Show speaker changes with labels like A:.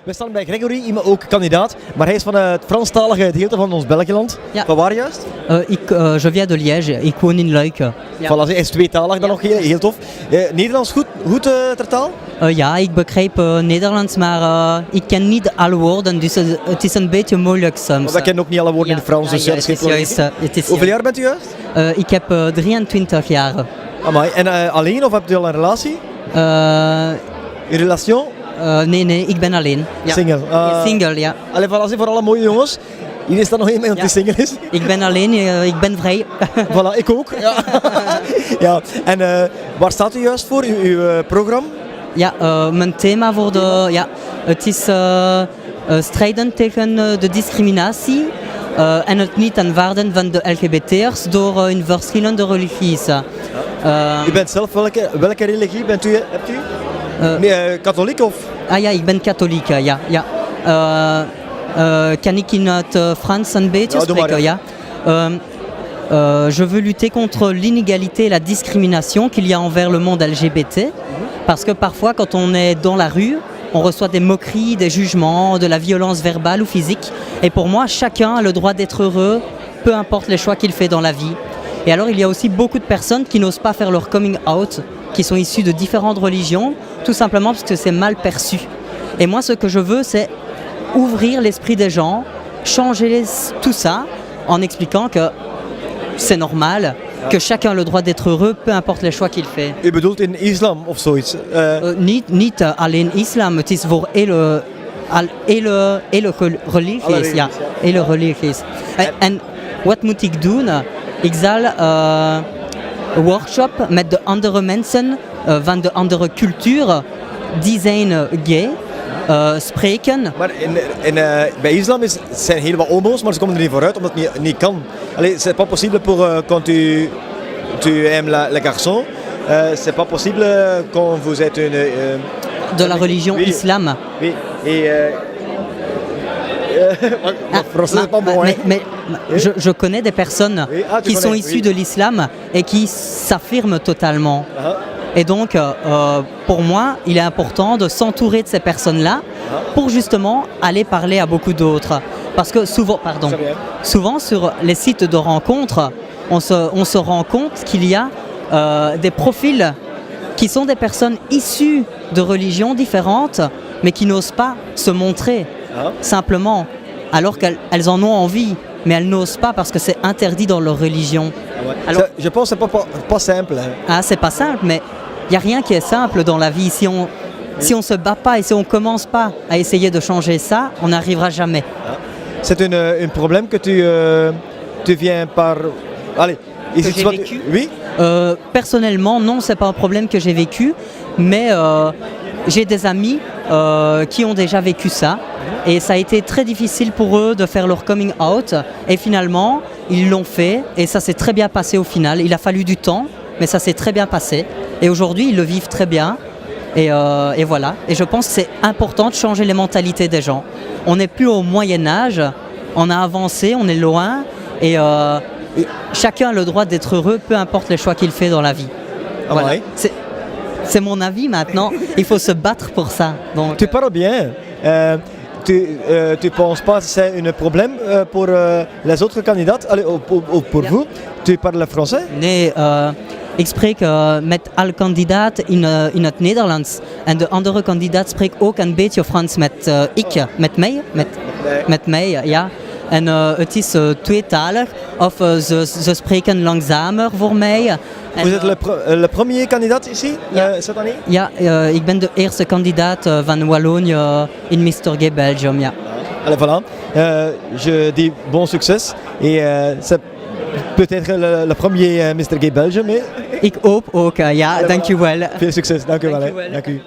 A: We staan bij Gregory, ook kandidaat, maar hij is van het Franstalige gedeelte van ons Belgiland.
B: Ja.
A: Van waar juist?
B: Je viens de Liège, ik woon in Luik. Ja.
A: Voilà, hij is tweetalig dan nog, heel tof. Nederlands goed ter taal?
B: Ja, ik begrijp Nederlands, maar ik ken niet alle woorden, dus het is een beetje moeilijk soms.
A: Maar wij kennen ook niet alle woorden in het Frans, dus
B: ja,
A: dat is geen probleem. Hoeveel jaar bent u juist?
B: Ik heb 23 jaar.
A: Amai, en alleen of hebt u al een relatie? Een relation?
B: Nee, ik ben alleen. Ja.
A: Single?
B: Single, ja.
A: Allee, voilà, voor alle mooie jongens. Hier is er nog iemand die single is.
B: Ik ben alleen, ik ben vrij.
A: Voilà, ik ook. Ja. Ja. En waar staat u juist voor, uw programma?
B: Ja, mijn thema voor de... Ja, het is strijden tegen de discriminatie en het niet aanvaarden van de LGBT'ers door hun verschillende religies.
A: U bent zelf, welke religie hebt u? Katholiek of?
B: Ah ja, ik ben katholiek, ja. Kan ik in het Frans een beetje spreken? Ja. Je veux lutter contre l'inégalité et la discrimination qu'il y a envers le monde LGBT. Parce que parfois, quand on est dans la rue, on reçoit des moqueries, des jugements, de la violence verbale ou physique. Et pour moi, chacun a le droit d'être heureux, peu importe les choix qu'il fait dans la vie. Et alors, il y a aussi beaucoup de personnes qui n'osent pas faire leur coming out, qui sont issues de différentes religions, tout simplement parce que c'est mal perçu. Et moi, ce que je veux, c'est ouvrir l'esprit des gens, changer tout ça, en expliquant que c'est normal, que chacun a le droit d'être heureux, peu importe les choix qu'il fait.
A: U bedoelt in islam of zoiets?
B: Niet alleen islam, het is voor hele religies. Ja, hele religies. En wat moet ik doen? Ik zal een workshop met de andere mensen van de andere cultuur, die zijn gay, spreken.
A: Maar bij islam zijn heel wat homo's, maar ze komen er niet vooruit omdat het niet kan. Allee, c'est pas possible pour quand tu aimes les garçons, c'est pas possible quand vous êtes une
B: de la religion islam.
A: Oui. Et français c'est pas bon, hein.
B: Mais je connais des personnes qui sont issues de l'islam et qui s'affirment totalement. Et donc, pour moi, il est important de s'entourer de ces personnes-là pour justement aller parler à beaucoup d'autres. Parce que souvent sur les sites de rencontres, on se rend compte qu'il y a des profils qui sont des personnes issues de religions différentes, mais qui n'osent pas se montrer simplement, alors qu'elles en ont envie, mais elles n'osent pas parce que c'est interdit dans leur religion.
A: Alors, je pense que c'est pas simple. Hein.
B: Ah, c'est pas simple, mais il n'y a rien qui est simple dans la vie. Si on ne se bat pas et si on ne commence pas à essayer de changer ça, on n'arrivera jamais.
A: C'est un problème que tu viens par... Allez,
B: que j'ai vécu.
A: Oui.
B: Personnellement, non, c'est pas un problème que j'ai vécu, mais j'ai des amis qui ont déjà vécu ça. Et ça a été très difficile pour eux de faire leur coming out. Et finalement, ils l'ont fait et ça s'est très bien passé au final. Il a fallu du temps, mais ça s'est très bien passé. Et aujourd'hui, ils le vivent très bien. Et voilà. Et je pense que c'est important de changer les mentalités des gens. On n'est plus au Moyen-Âge, on a avancé, on est loin. Et chacun a le droit d'être heureux, peu importe les choix qu'il fait dans la vie. Voilà. C'est mon avis maintenant. Il faut se battre pour ça. Donc,
A: tu parles bien. Tu penses pas que c'est un problème pour les autres candidats, pour vous? Tu parles français?
B: Nee, ik spreek met alle kandidaat in het Nederlands. En de andere kandidaat spreekt ook een beetje Frans met mij, ja. En het is tweetalig, of ze spreken langzamer voor mij.
A: Vous êtes le premier candidat ici, cette année?
B: Ja, ik ben de eerste kandidaat van Wallonië in Mr. Gay Belgium, ja.
A: Allez, voilà. Je dis bon succès et c'est peut-être le premier Mr. Gay Belgium.
B: Ik hoop ook, ja, dankjewel.
A: Veel succes, dank u wel. Dank u.